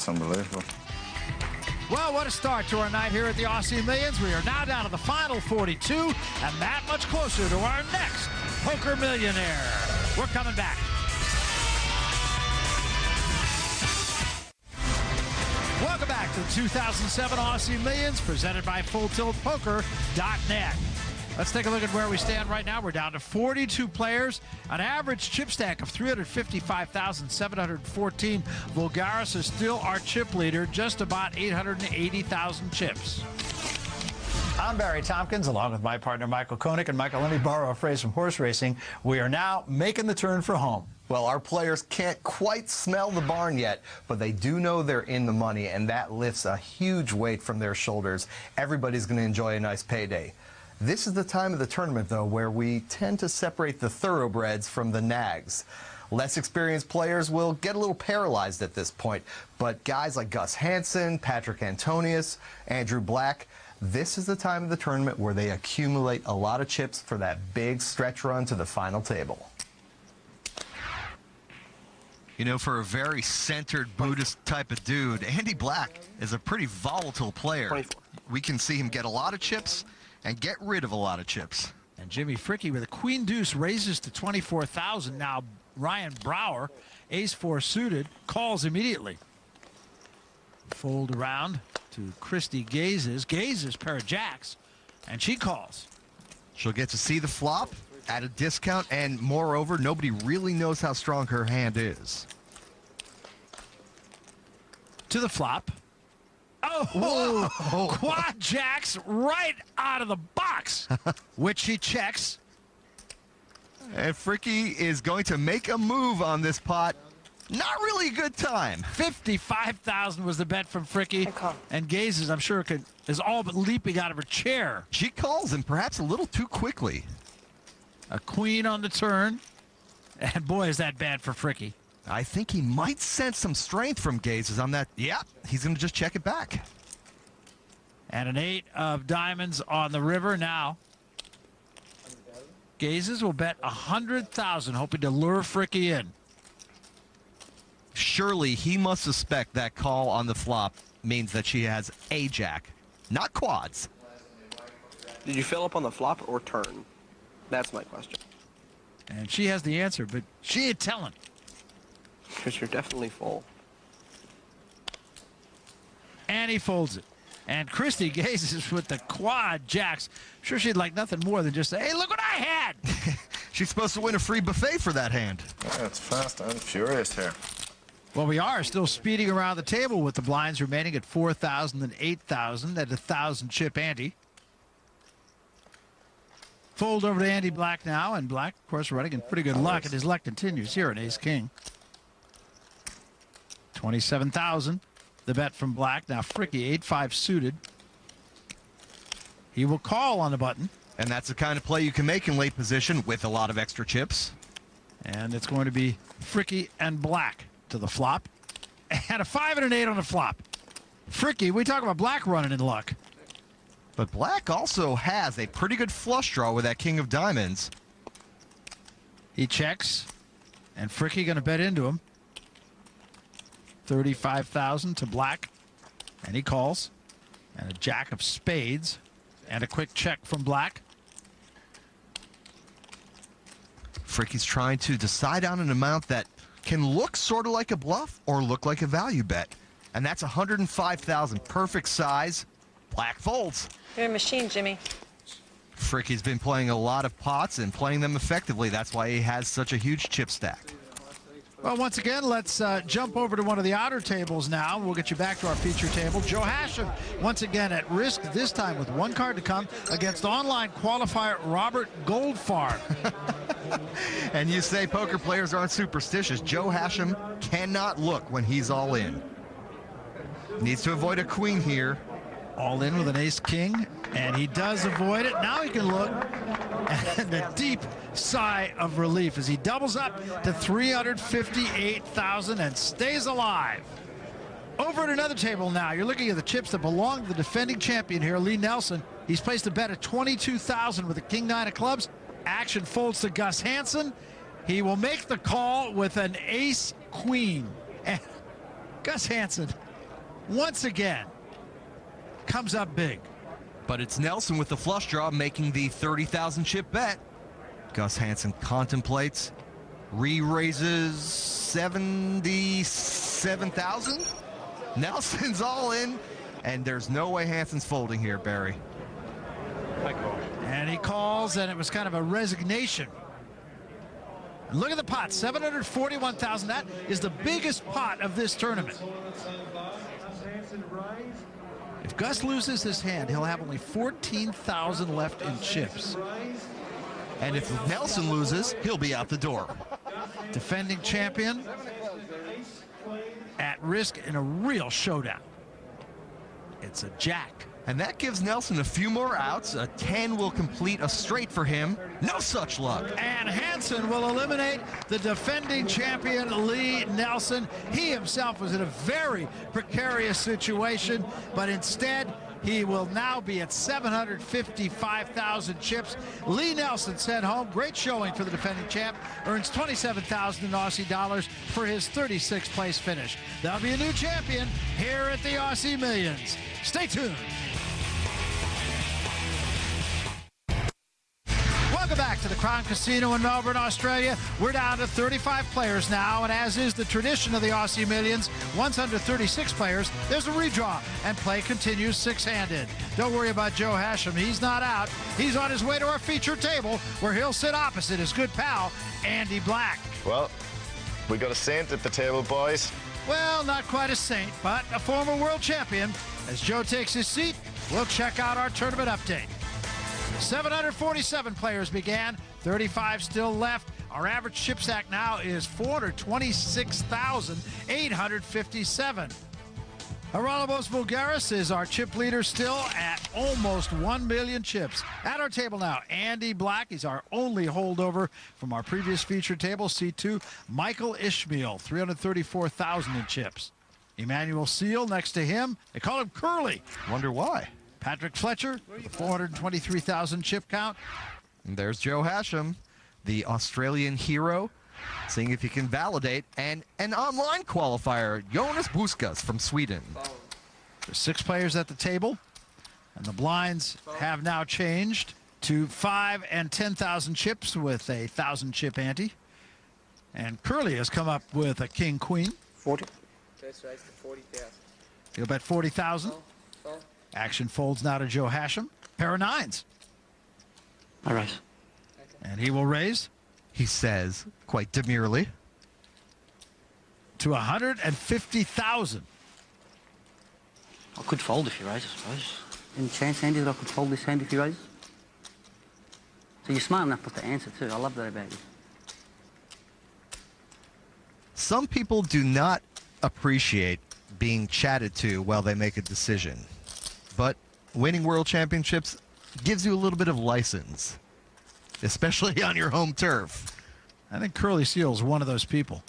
It's unbelievable. Well, what a start to our night here at the Aussie Millions. We are now down to the final 42 and that much closer to our next Poker Millionaire. We're coming back. Welcome back to the 2007 Aussie Millions, presented by FullTiltPoker.net. Let's take a look at where we stand right now. We're down to 42 players, an average chip stack of 355,714. Voulgaris is still our chip leader, just about 880,000 chips. I'm Barry Tompkins, along with my partner Michael Koenig. And Michael, let me borrow a phrase from horse racing. We are now making the turn for home. Well, our players can't quite smell the barn yet, but they do know they're in the money, and that lifts a huge weight from their shoulders. Everybody's going to enjoy a nice payday. This is the time of the tournament, though, where we tend to separate the thoroughbreds from the nags. Less experienced players will get a little paralyzed at this point, but guys like Gus Hansen, Patrick Antonius, Andrew Black, this is the time of the tournament where they accumulate a lot of chips for that big stretch run to the final table. You know, for a very centered Buddhist type of dude, Andy Black is a pretty volatile player. 24. We can see him get a lot of chips and get rid of a lot of chips. And Jimmy Fricke with a queen deuce raises to 24,000. Now Ryan Brower, ace-4 suited, calls immediately. Fold around to Christy Gazes. Gazes pair of jacks, and she calls. She'll get to see the flop at a discount, and moreover, nobody really knows how strong her hand is. To the flop. Oh, Whoa. quad jacks right out of the box, which she checks. And Fricke is going to make a move on this pot. Not really a good time. 55,000 was the bet from Fricke. And Gazes, I'm sure, is all but leaping out of her chair. She calls him perhaps a little too quickly. A queen on the turn. And boy, is that bad for Fricke. I think he might sense some strength from Gazes on that. Yeah, he's going to just check it back. And an 8 of diamonds on the river now. Gazes will bet 100,000, hoping to lure Fricke in. Surely he must suspect that call on the flop means that she has a jack, not quads. Did you fill up on the flop or turn? That's my question. And she has the answer, but she ain't telling. Because you're definitely full. And he folds it. And Christy Gazes with the quad jacks. I'm sure she'd like nothing more than just say, hey, look what I had. She's supposed to win a free buffet for that hand. Yeah, it's fast. I'm furious here. Well, we are still speeding around the table with the blinds remaining at 4,000 and 8,000 at 1,000 chip ante. Fold over to Andy Black now, and Black, of course, running in pretty good luck, and his luck continues here in Ace-King. 27,000, the bet from Black. Now Fricke, 8-5 suited. He will call on the button. And that's the kind of play you can make in late position with a lot of extra chips. And it's going to be Fricke and Black to the flop. And a 5 and an 8 on the flop. Fricke, we talk about Black running in luck. But Black also has a pretty good flush draw with that king of diamonds. He checks, and Fricke going to bet into him. 35,000 to Black, and he calls. And a jack of spades, and a quick check from Black. Fricke's trying to decide on an amount that can look sort of like a bluff or look like a value bet. And that's 105,000, perfect size. Black folds. You're a machine, Jimmy. Fricke's been playing a lot of pots and playing them effectively. That's why he has such a huge chip stack. Well, once again, let's jump over to one of the outer tables now. We'll get you back to our feature table. Joe Hashim, once again at risk, this time with one card to come against online qualifier Robert Goldfarb. And you say poker players aren't superstitious. Joe Hashim cannot look when he's all in. Needs to avoid a queen here. All in with an ace-king, and he does avoid it. Now he can look, and a deep sigh of relief as he doubles up to 358,000 and stays alive. Over at another table now, you're looking at the chips that belong to the defending champion here, Lee Nelson. He's placed a bet at 22,000 with a king-9 of clubs. Action folds to Gus Hansen. He will make the call with an ace-queen. And Gus Hansen, once again comes up big. But it's Nelson with the flush draw making the 30,000 chip bet. Gus Hansen contemplates, re-raises 77,000. Nelson's all in, and there's no way Hansen's folding here, Barry. And he calls, and it was kind of a resignation. And look at the pot, 741,000. That is the biggest pot of this tournament. If Gus loses his hand, he'll have only 14,000 left in chips. And if Nelson loses, he'll be out the door. Defending champion at risk in a real showdown. It's a jack. And that gives Nelson a few more outs. A 10 will complete a straight for him. No such luck. And Hansen will eliminate the defending champion, Lee Nelson. He himself was in a very precarious situation, but instead, he will now be at 755,000 chips. Lee Nelson sent home. Great showing for the defending champ. Earns 27,000 in Aussie dollars for his 36th place finish. There'll be a new champion here at the Aussie Millions. Stay tuned. Welcome back to the Crown Casino in Melbourne, Australia. We're down to 35 players now, and as is the tradition of the Aussie Millions, once under 36 players, there's a redraw, and play continues six-handed. Don't worry about Joe Hasham. He's not out. He's on his way to our feature table, where he'll sit opposite his good pal, Andy Black. Well, we got a saint at the table, boys. Well, not quite a saint, but a former world champion. As Joe takes his seat, we'll check out our tournament update. 747 players began, 35 still left. Our average chip stack now is 426,857. Haralabos Bulgaris is our chip leader still at almost 1 million chips. At our table now, Andy Black. He's our only holdover from our previous feature table, C2. Michael Ishmael, 334,000 in chips. Emmanuel Seal next to him. They call him Curly. Wonder why. Patrick Fletcher, with a 423,000 chip count. And there's Joe Hasham, the Australian hero, seeing if he can validate. And an online qualifier, Jonas Buskas from Sweden. There's 6 players at the table, and the blinds have now changed to 5 and 10,000 chips with a 1,000 chip ante. And Curly has come up with a king-queen. 40. First raise to 40,000. He'll bet 40,000. Action folds now to Joe Hasham. Pair of nines. I raise. And he will raise He says, quite demurely. to 150,000. I could fold if you raise, I suppose. Any chance, Andy, that I could fold this hand if you raise? So you're smart enough with the answer, too. I love that about you. Some people do not appreciate being chatted to while they make a decision. But winning world championships gives you a little bit of license, especially on your home turf. I think Curly Seal's one of those people.